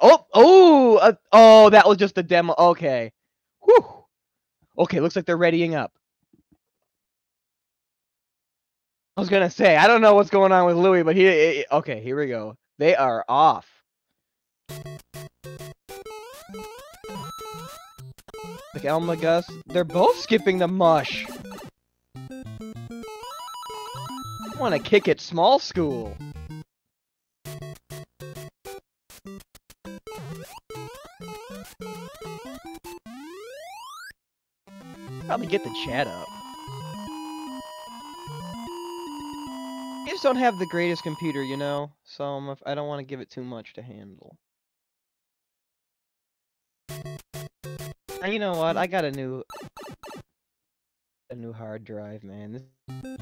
Oh, that was just a demo. Okay. Whew. Okay, looks like they're readying up. I was gonna say, I don't know what's going on with Louis, but okay, here we go. They are off. Like eLmaGus, they're both skipping the mush. I want to kick it small school. Probably get the chat up. I just don't have the greatest computer, you know? So I don't want to give it too much to handle. You know what? I got a new hard drive, man.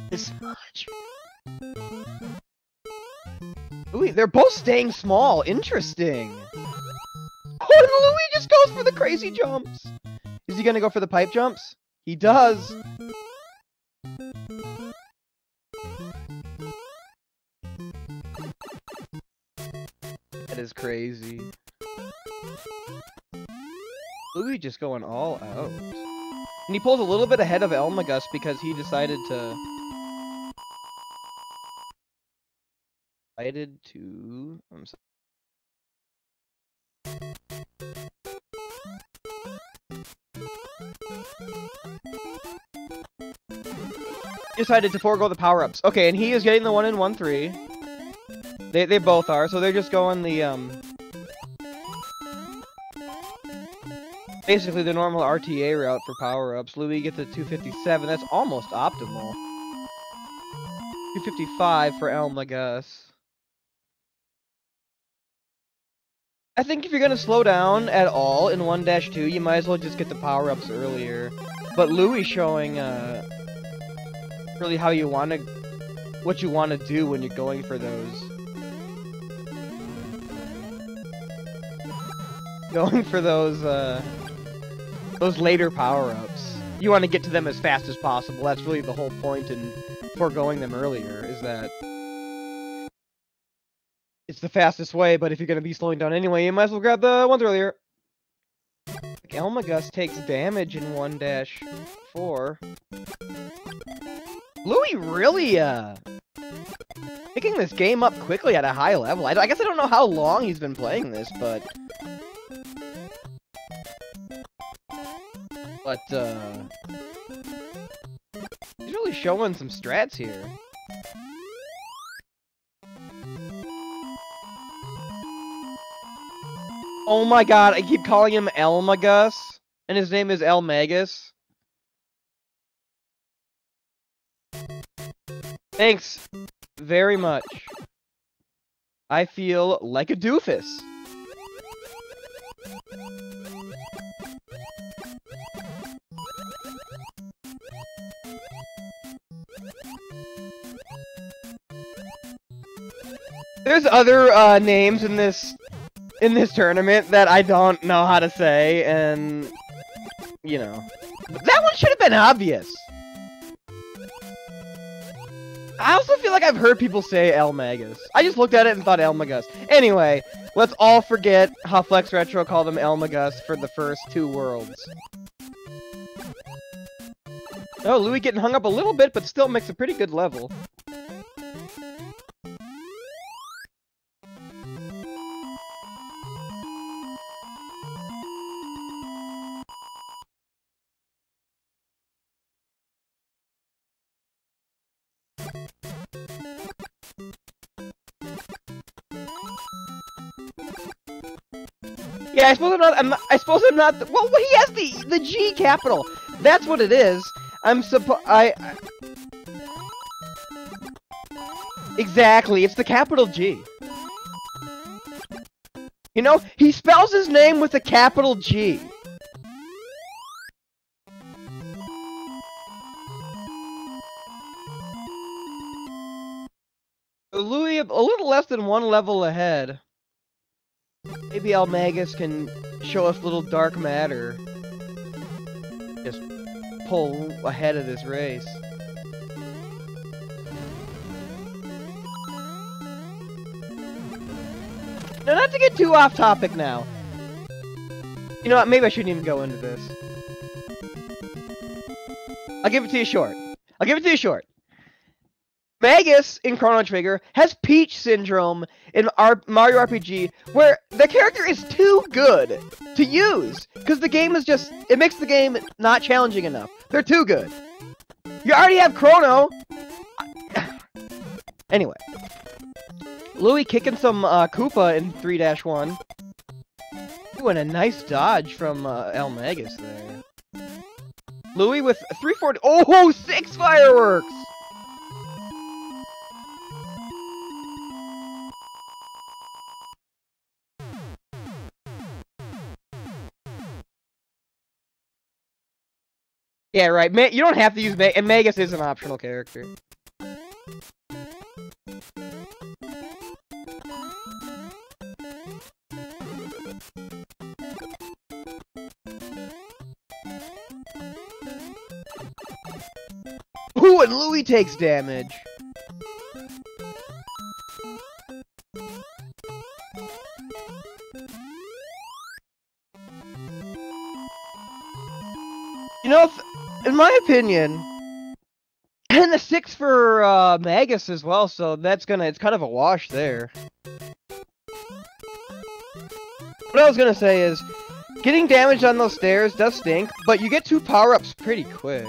This much. Ooh, they're both staying small. Interesting. Oh, Louis just goes for the crazy jumps. Is he gonna go for the pipe jumps? He does. That is crazy. Louis just going all out. And he pulls a little bit ahead of eLmaGus because he decided to... I'm sorry. Decided to forego the power-ups. Okay, and he is getting the 1-in, 1-3. They both are, so they're just going the, basically the normal RTA route for power-ups. Louis gets a 257. That's almost optimal. 255 for eLmaGus. I think if you're gonna slow down at all in 1-2, you might as well just get the power-ups earlier. But Louis showing, really how you want to, what you want to do when you're going for those. Going for those later power-ups. You want to get to them as fast as possible. That's really the whole point in foregoing them earlier, is that it's the fastest way, but if you're going to be slowing down anyway, you might as well grab the ones earlier. Like eLmaGus takes damage in 1-4. Louis really, picking this game up quickly at a high level. I guess I don't know how long he's been playing this, but... he's really showing some strats here. Oh my god, I keep calling him eLmaGus, and his name is eLmaGus. Thanks very much. I feel like a doofus. There's other names in this tournament that I don't know how to say, and you know, that one should have been obvious. I also feel like I've heard people say eLmaGus. I just looked at it and thought eLmaGus. Anyway, let's all forget how Flex Retro called him eLmaGus for the first 2 worlds. Oh, Louis getting hung up a little bit, but still makes a pretty good level. Yeah, I suppose I'm not. Well, he has the G capital. That's what it is. Exactly. It's the capital G. You know, he spells his name with a capital G. Louis a little less than 1 level ahead. Maybe eLmaGus can show us little dark matter. Just pull ahead of this race. Now, not to get too off topic now. You know what? Maybe I shouldn't even go into this. I'll give it to you short. Magus in Chrono Trigger has Peach Syndrome in Mario RPG, where the character is too good to use, because the game is just, it makes the game not challenging enough. They're too good. You already have Chrono. Anyway. Louie kicking some Koopa in 3-1. Ooh, and a nice dodge from eLmaGus there. Louie with 340. Oh, 6 fireworks! Yeah, right. You don't have to use and Magus is an optional character. Ooh, and Louie takes damage. You know, in my opinion, and the 6 for Magus as well, so it's kind of a wash there. What I was gonna say is, getting damage on those stairs does stink, but you get 2 power-ups pretty quick.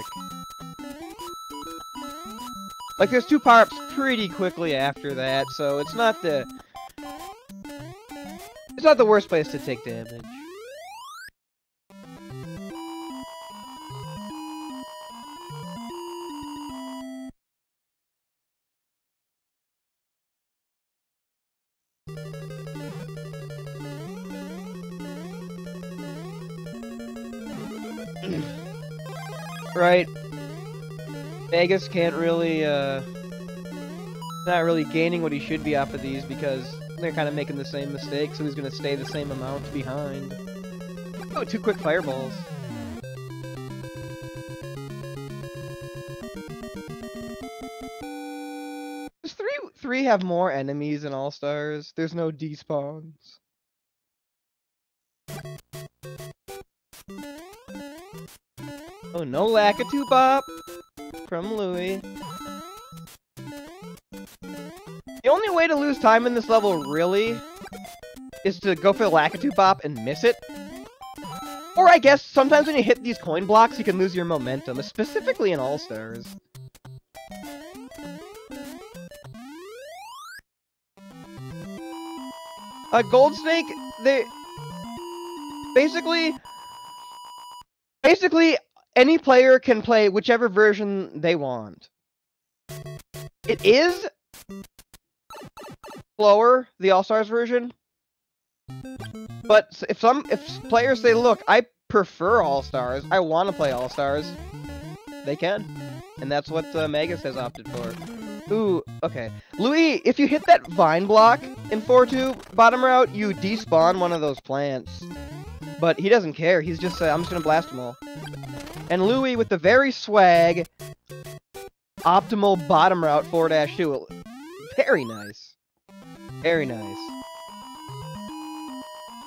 Like, there's 2 power-ups pretty quickly after that, so it's not the worst place to take damage. Right. Magus can't really, not really gaining what he should be off of these because they're kind of making the same mistake, so he's going to stay the same amount behind. Oh, 2 quick fireballs. Does 3 have more enemies in All-Stars? There's no despawns. Oh, no Lakitu Bop from Louie. The only way to lose time in this level, really, is to go for the Lakitu Bop and miss it. Or I guess sometimes when you hit these coin blocks, you can lose your momentum, specifically in All-Stars. Gold Snake, they... Basically, any player can play whichever version they want. It is slower, the All-Stars version. But if players say, look, I prefer All-Stars, I want to play All-Stars, they can. And that's what Magus has opted for. Ooh, okay. Louie, if you hit that vine block in 4-2 bottom route, you despawn one of those plants. But he doesn't care, he's just I'm just gonna blast them all. And Louie with the very swag optimal bottom route 4-2. Very nice. Very nice.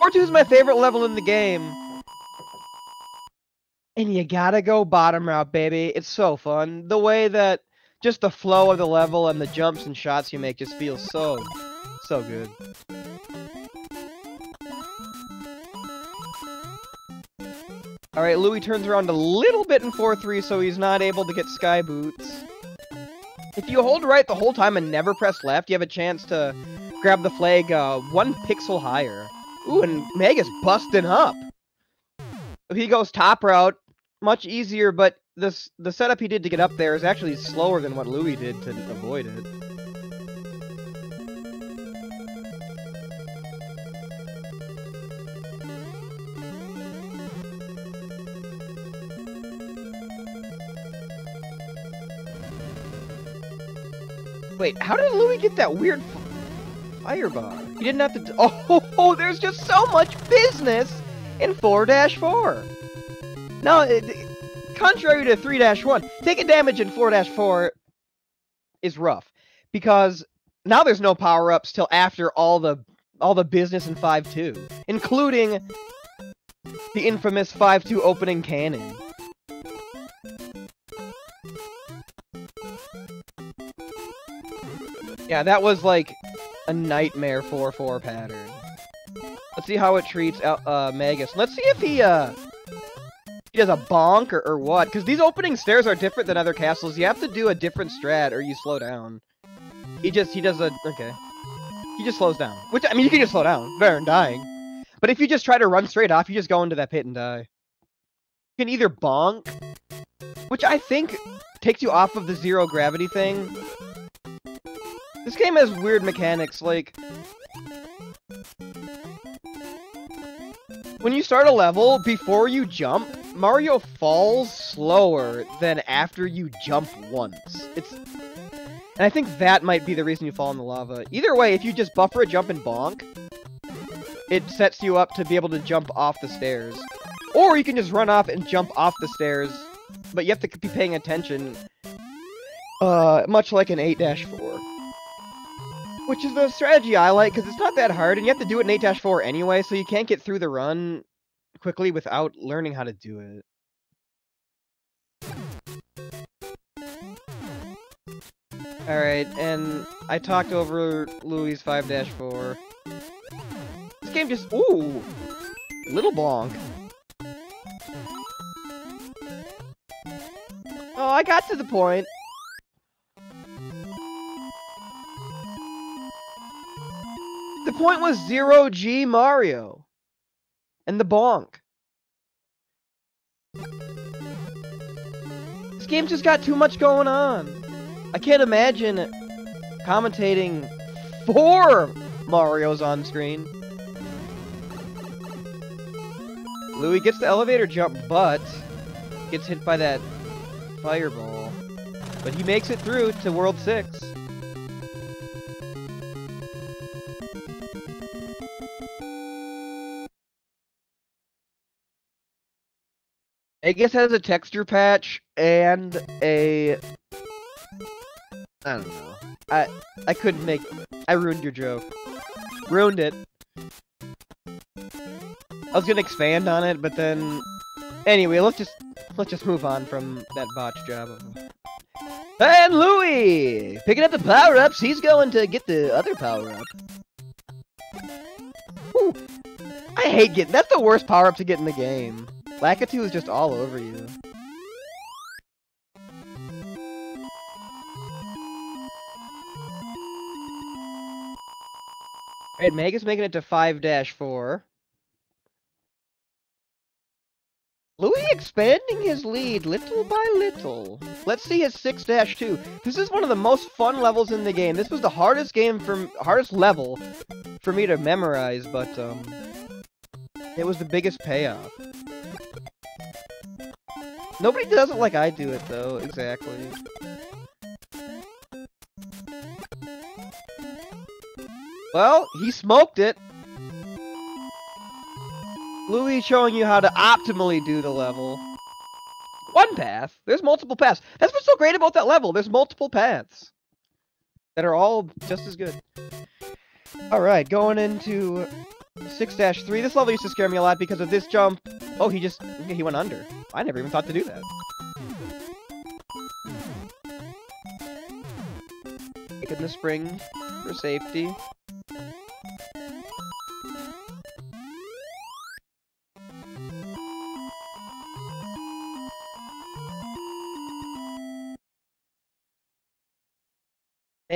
4-2 is my favorite level in the game. And you gotta go bottom route, baby. It's so fun. The way that just the flow of the level and the jumps and shots you make just feels so good. Alright, Louie turns around a little bit in 4-3, so he's not able to get Sky Boots. If you hold right the whole time and never press left, you have a chance to grab the flag 1 pixel higher. Ooh, and Magus busting up! He goes top route, much easier, but the setup he did to get up there is actually slower than what Louie did to avoid it. Wait, how did Louie get that weird firebar? He didn't have to... Oh, there's just so much business in 4-4. Now, contrary to 3-1, taking damage in 4-4 is rough. Because now there's no power-ups till after all the all the business in 5-2, including the infamous 5-2 opening cannon. Yeah, that was like a nightmare 4-4 pattern. Let's see how it treats Magus. Let's see if he does a bonk or what, because these opening stairs are different than other castles. You have to do a different strat or you slow down. He just slows down. Which, I mean, you can just slow down. Better than dying. But if you just try to run straight off, you just go into that pit and die. You can either bonk, which I think takes you off of the zero gravity thing. This game has weird mechanics, like... when you start a level, before you jump, Mario falls slower than after you jump once. And I think that might be the reason you fall in the lava. Either way, if you just buffer a jump and bonk, it sets you up to be able to jump off the stairs. Or you can just run off and jump off the stairs, but you have to be paying attention, much like an 8-4. Which is the strategy I like, because it's not that hard, and you have to do it in 8-4 anyway, so you can't get through the run quickly without learning how to do it. Alright, and I talked over Louis' 5-4. This game just... ooh! Little bonk. Oh, I got to the point. The point was 0G Mario. And the bonk. This game's just got too much going on. I can't imagine commentating 4 Marios on screen. Louis gets the elevator jump, but gets hit by that fireball. But he makes it through to World 6. eLmaGus has a texture patch and a... I don't know. I couldn't make... I ruined your joke. Ruined it. I was gonna expand on it, but then... Anyway, let's just move on from that botch job. And Louis! Picking up the power-ups, he's going to get the other power-up. Ooh, I hate getting... That's the worst power-up to get in the game. Lakitu is just all over you. Alright, Mega's making it to 5-4. Louis expanding his lead little by little. Let's see his 6-2. This is one of the most fun levels in the game. This was the hardest level for me to memorize, but it was the biggest payoff. Nobody does it like I do it, though, exactly. Well, he smoked it. Louis showing you how to optimally do the level. One path. There's multiple paths. That's what's so great about that level. There's multiple paths that are all just as good. Alright, going into 6-3. This level used to scare me a lot because of this jump. Oh, he went under. I never even thought to do that. Taking the spring for safety.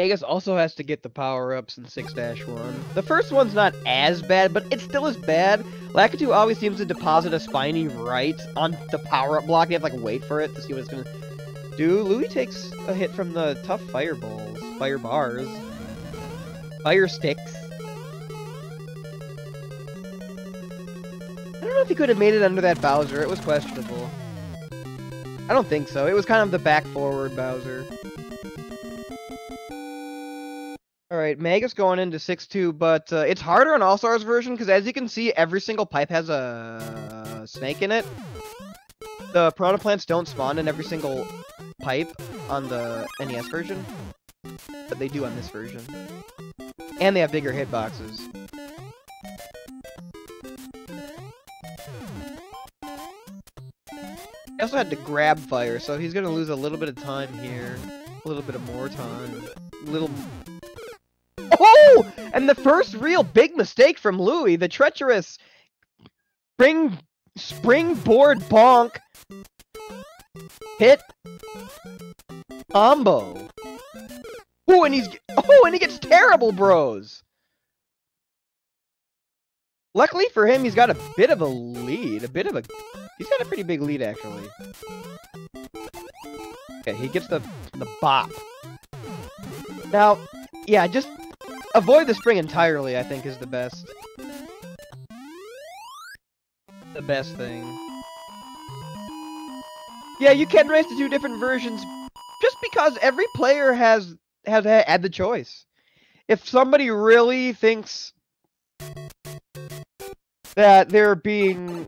eLmaGus also has to get the power-ups in 6-1. The first one's not as bad, but it still is bad. Lakitu always seems to deposit a spiny right on the power-up block. You have to, like, wait for it to see what it's gonna do. Louis takes a hit from the tough fireballs. Fire bars. Fire sticks. I don't know if he could have made it under that Bowser. It was questionable. I don't think so. It was kind of the back-forward Bowser. Alright, eLmaGus going into 6-2, but it's harder on All-Stars version, because as you can see, every single pipe has a snake in it. The Piranha Plants don't spawn in every single pipe on the NES version, but they do on this version. And they have bigger hitboxes. He also had to grab fire, so he's gonna lose a little bit of time here. A little bit of more time. Oh! And the first real big mistake from Louis, the treacherous springboard bonk hit combo. Oh, and he gets terrible bros. Luckily for him, he's got a bit of a lead. He's got a pretty big lead, actually. Okay, he gets the bop. Now, yeah, just avoid the spring entirely, I think, is the best. The best thing. Yeah, you can race the two different versions just because every player has had the choice. If somebody really thinks that they're being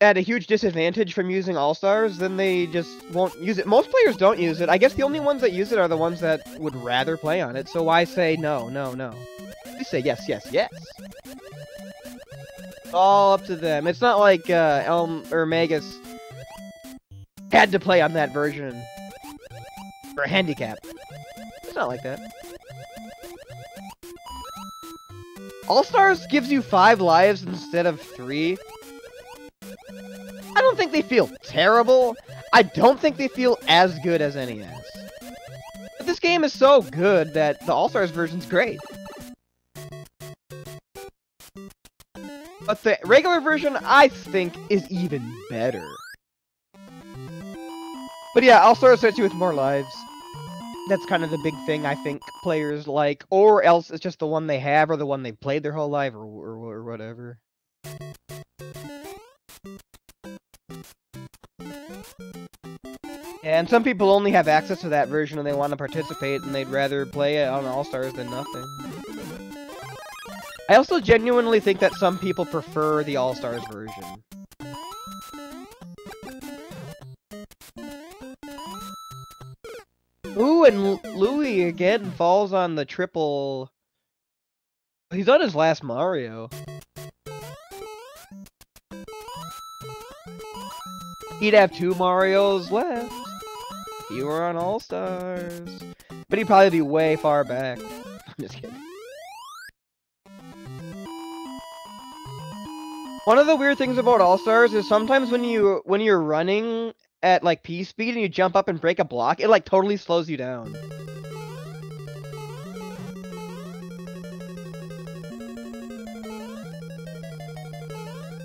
at a huge disadvantage from using All-Stars, then they just won't use it. Most players don't use it. I guess the only ones that use it are the ones that would rather play on it, so why say no, no, no? You say yes, yes, yes. All up to them. It's not like eLmaGus had to play on that version for a handicap. It's not like that. All-Stars gives you 5 lives instead of 3. I don't think they feel terrible. I don't think they feel as good as NES. But this game is so good that the All-Stars version's great. But the regular version, I think, is even better. But yeah, All-Stars starts you with more lives. That's kind of the big thing I think players like, or else it's just the one they have, or the one they played their whole life, or whatever. And some people only have access to that version and they want to participate, and they'd rather play it on All-Stars than nothing. I also genuinely think that some people prefer the All-Stars version. Ooh, and Louis again falls on the triple. He's on his last Mario. He'd have 2 Marios left. You were on All-Stars. But he'd probably be way far back. I'm just kidding. One of the weird things about All-Stars is sometimes when you're running at like P speed and you jump up and break a block, it like totally slows you down.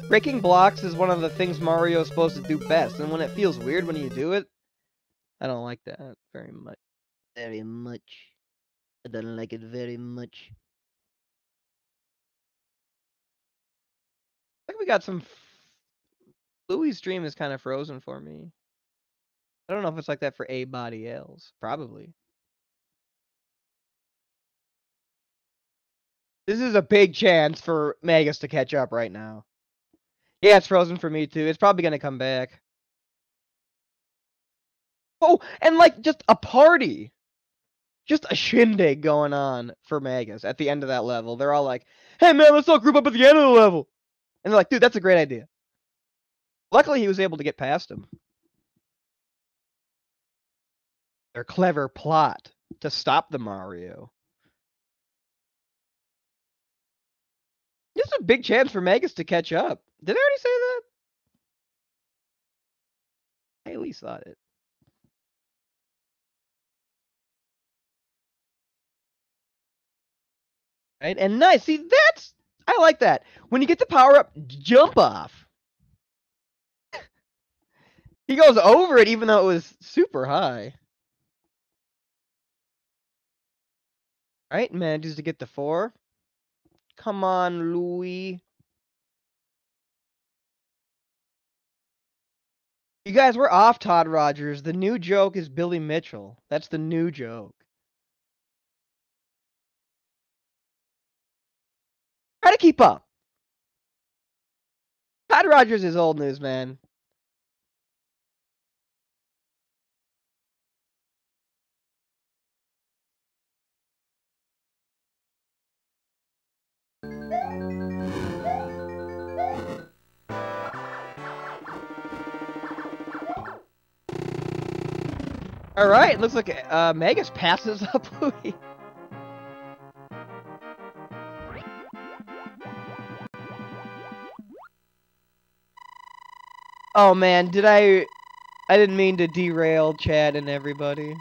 Breaking blocks is one of the things Mario is supposed to do best, and when it feels weird when you do it, I don't like that very much. Very much. I don't like it very much. I think we got some... Louis' stream is kind of frozen for me. I don't know if it's like that for anybody else. Probably. This is a big chance for Magus to catch up right now. Yeah, it's frozen for me too. It's probably gonna come back. Oh, and like just a party. Just a shindig going on for Magus at the end of that level. They're all like, hey man, let's all group up at the end of the level. And they're like, dude, that's a great idea. Luckily, he was able to get past him. Their clever plot to stop the Mario. This is a big chance for Magus to catch up. Did I already say that? I at least thought it. Right? And nice. See, I like that. When you get the power up, jump off. He goes over it even though it was super high. Right? Manages to get the 4. Come on, Louis. You guys, we're off Todd Rogers. The new joke is Billy Mitchell. That's the new joke. Try to keep up. Todd Rogers is old news, man. Alright, looks like Magus passes up Louie. Oh man, I didn't mean to derail Chad and everybody.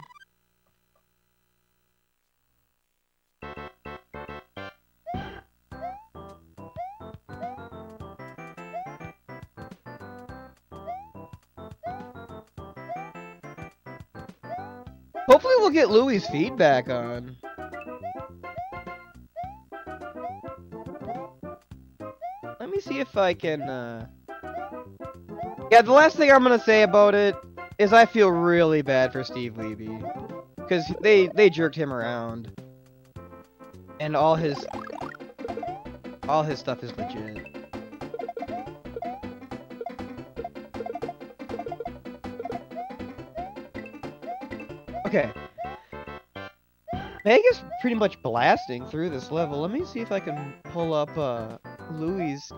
Hopefully we'll get Louie's feedback on. Let me see if I can, Yeah, the last thing I'm gonna say about it is I feel really bad for Steve Levy. Because they jerked him around. And all his stuff is legit. Okay. Mega's pretty much blasting through this level. Let me see if I can pull up Louie's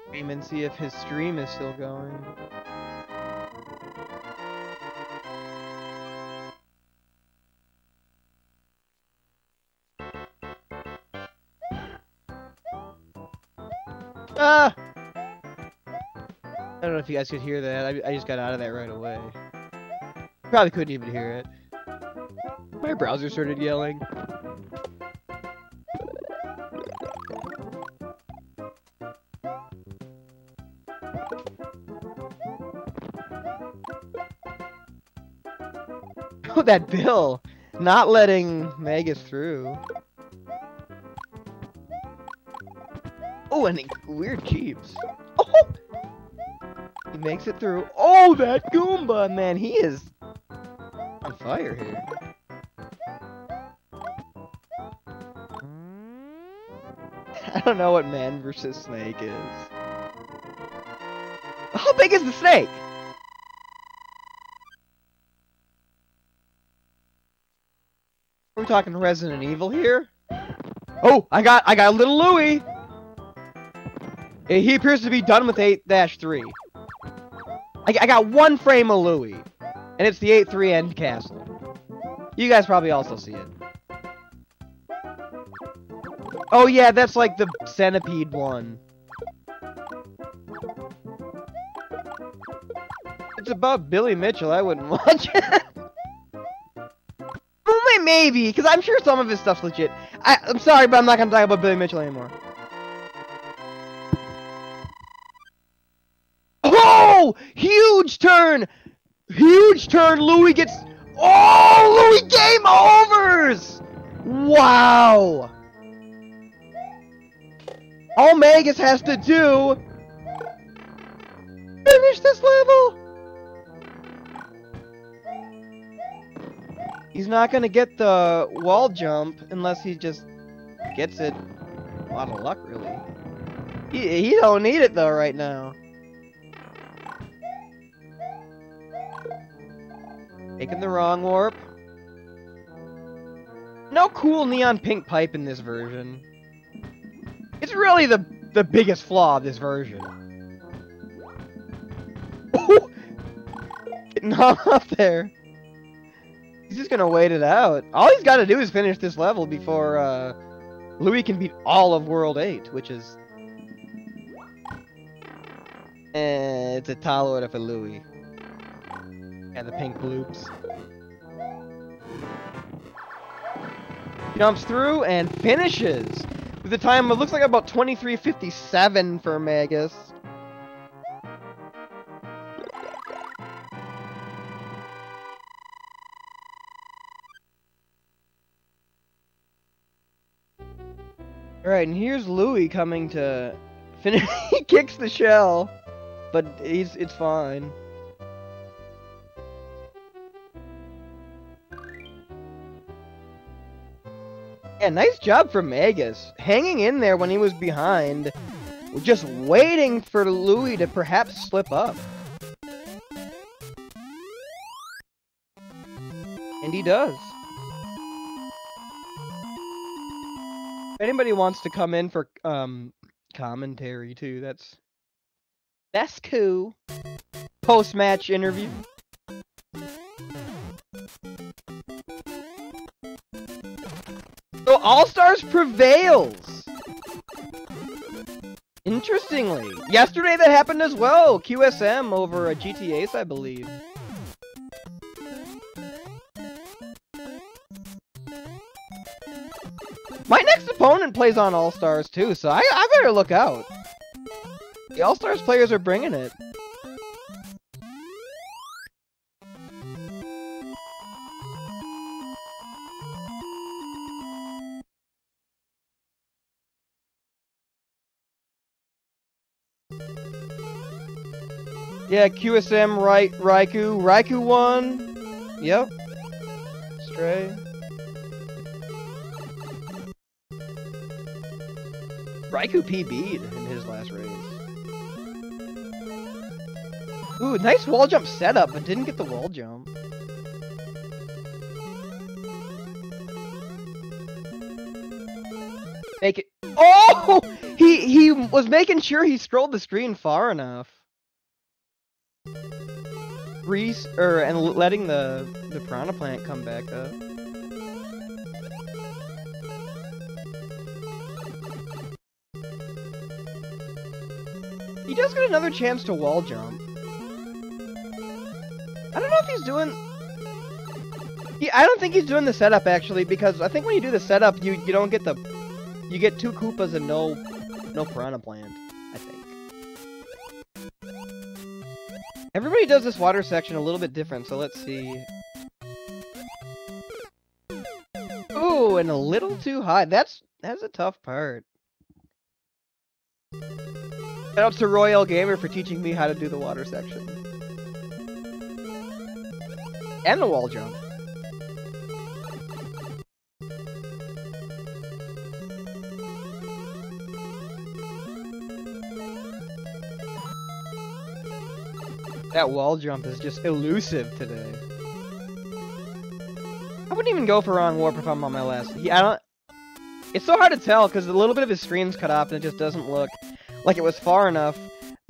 stream and see if his stream is still going. Ah! I don't know if you guys could hear that. I just got out of that right away. Probably couldn't even hear it. My browser started yelling. Oh, that Bill! Not letting Magus through. Oh, and weird keeps. Oh! He makes it through. Oh, that Goomba! Man, he is on fire here. I don't know what Man versus Snake is. How big is the snake? We're talking Resident Evil here. Oh, I got a little Louie. He appears to be done with 8-3. I got one frame of Louie, and it's the 8-3 end castle. You guys probably also see it. Oh yeah, that's like the centipede one. It's about Billy Mitchell. I wouldn't watch it. Well, maybe, because I'm sure some of his stuff's legit. I'm sorry, but I'm not gonna talk about Billy Mitchell anymore. Oh! Huge turn! Huge turn! Louie gets... Oh! Louie game overs! Wow! All Magus has to do... Finish this level! He's not gonna get the wall jump unless he just gets it. A lot of luck, really. He don't need it, though, right now. Taking the wrong warp. No cool neon pink pipe in this version. It's really the biggest flaw of this version. Oh! Getting off there. He's just gonna wait it out. All he's gotta do is finish this level before Louie can beat all of World 8, which is... it's a tall order for Louie. And the pink bloops. Jumps through and finishes with a time of looks like about 23:57 for Magus. Alright, and here's Louie coming to finish. He kicks the shell, but it's fine. Yeah, nice job from Magus. Hanging in there when he was behind. Just waiting for Louie to perhaps slip up. And he does. If anybody wants to come in for commentary too, that's cool. post-match interview. So All-Stars prevails! Interestingly. Yesterday that happened as well. QSM over a GT Ace, I believe. My next opponent plays on All-Stars too, so I better look out. The All-Stars players are bringing it. Yeah, QSM, Raikou. Raikou won. Yep. Stray. Raikou PB'd in his last race. Ooh, nice wall jump setup, but didn't get the wall jump. Make it. Oh! He was making sure he scrolled the screen far enough. And letting the Piranha Plant come back up. He does get another chance to wall jump. I don't know if he's doing... I don't think he's doing the setup, actually, because I think when you do the setup, you don't get the... You get 2 Koopas and no Piranha Plant, I think. Everybody does this water section a little bit different, so let's see. Ooh, and a little too high. That's a tough part. Shout out to Royal Gamer for teaching me how to do the water section. And the wall jump. That wall jump is just elusive today. I wouldn't even go for wrong warp if I'm on my last. It's so hard to tell because a little bit of his screen's cut off and it just doesn't look like it was far enough.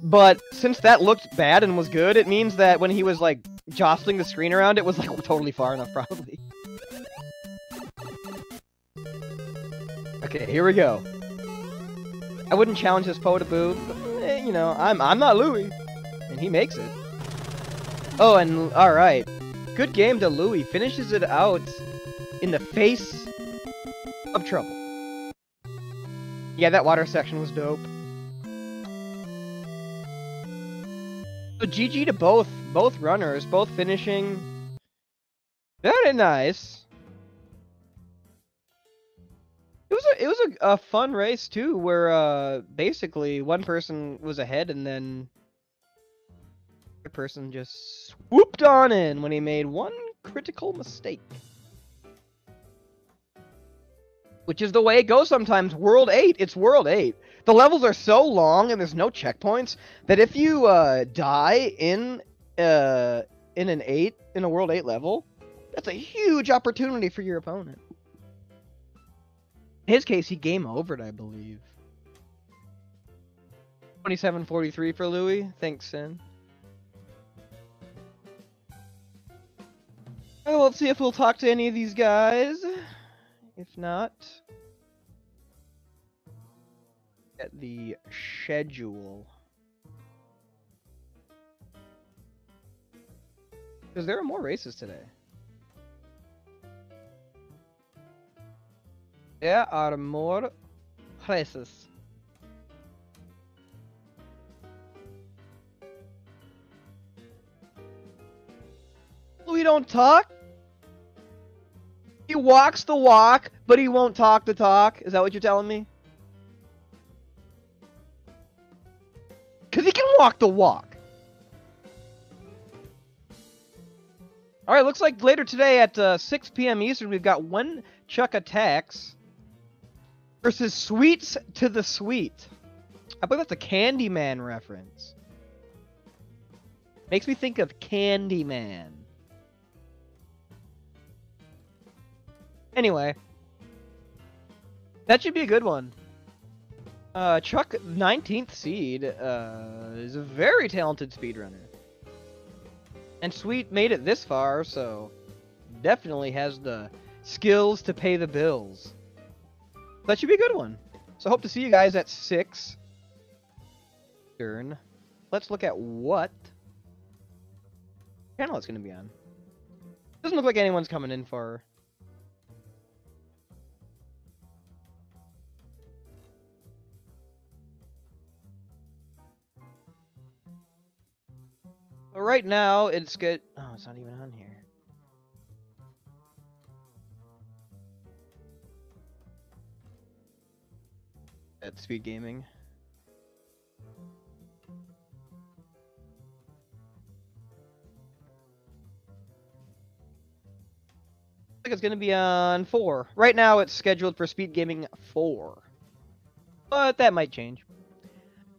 But since that looked bad and was good, it means that when he was like jostling the screen around, it was like totally far enough, probably. Okay, here we go. I wouldn't challenge this Poe to boo, but, you know, I'm not Louis, and he makes it. Oh, and alright. Good game to Louis. Finishes it out in the face of trouble. Yeah, that water section was dope. So GG to both runners, both finishing very nice. It was a fun race too, where basically one person was ahead and then the person just swooped on in when he made one critical mistake. Which is the way it goes sometimes. World 8, it's World 8. The levels are so long and there's no checkpoints that if you die in a World 8 level, that's a huge opportunity for your opponent. In his case, he game overed, I believe. 27-43 for Louis. Thanks, Sin. Oh, let's see if we'll talk to any of these guys. If not, at the schedule. Because there are more races today. There are more races. We don't talk. He walks the walk, but he won't talk the talk. Is that what you're telling me? Because he can walk the walk. Alright, looks like later today at 6 p.m. Eastern, we've got One Chuck Attacks versus Sweets to the Sweet. I believe that's a Candyman reference. Makes me think of Candyman. Anyway, that should be a good one. Chuck, 19th seed, is a very talented speedrunner. And Sweet made it this far, so definitely has the skills to pay the bills. That should be a good one. So hope to see you guys at 6. Turn. Let's look at what channel it's going to be on. Doesn't look like anyone's coming in for... But right now, it's good. Oh, it's not even on here. At Speed Gaming. I think it's going to be on 4. Right now, it's scheduled for Speed Gaming 4. But that might change.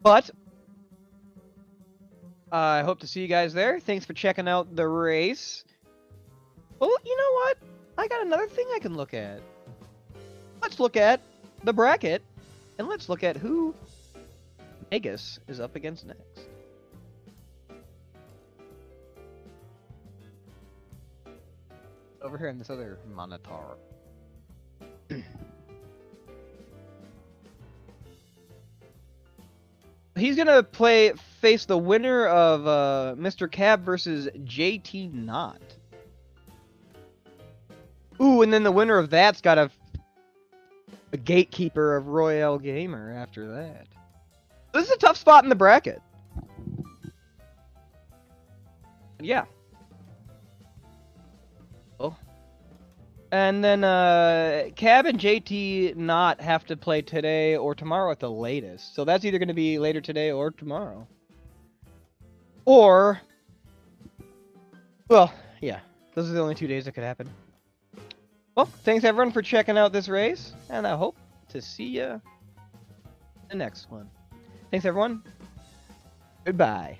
But I hope to see you guys there. Thanks for checking out the race. Well, you know what? I got another thing I can look at. Let's look at the bracket, and let's look at who eLmaGus is up against next. Over here in this other monitor. He's gonna face the winner of Mr. Cab versus JT Knott. Ooh, and then the winner of that's got a gatekeeper of Royale Gamer after that. This is a tough spot in the bracket. Yeah. Oh. And then Cab and JT Knott have to play today or tomorrow at the latest. So that's either going to be later today or tomorrow. Or, well, yeah. Those are the only 2 days that could happen. Well, thanks everyone for checking out this race. And I hope to see you in the next one. Thanks everyone. Goodbye.